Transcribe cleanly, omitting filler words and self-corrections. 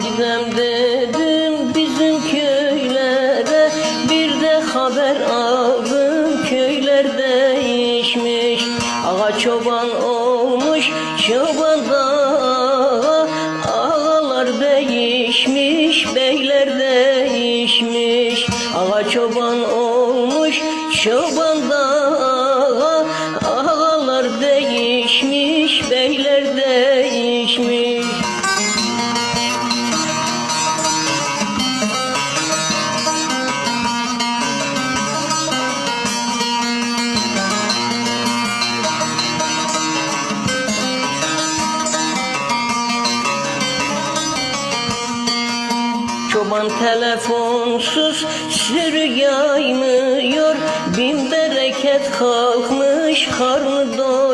Gidem dedim bizim köylere, bir de haber aldım köyler değişmiş. Ağa çoban olmuş çoban da, ağalar değişmiş, beyler değişmiş. Ağa çoban olmuş çoban da, ağalar değişmiş, beyler değişmiş. Çoban telefonsuz sürü yaymıyor, bin bereket kalkmış karnı doyuyor.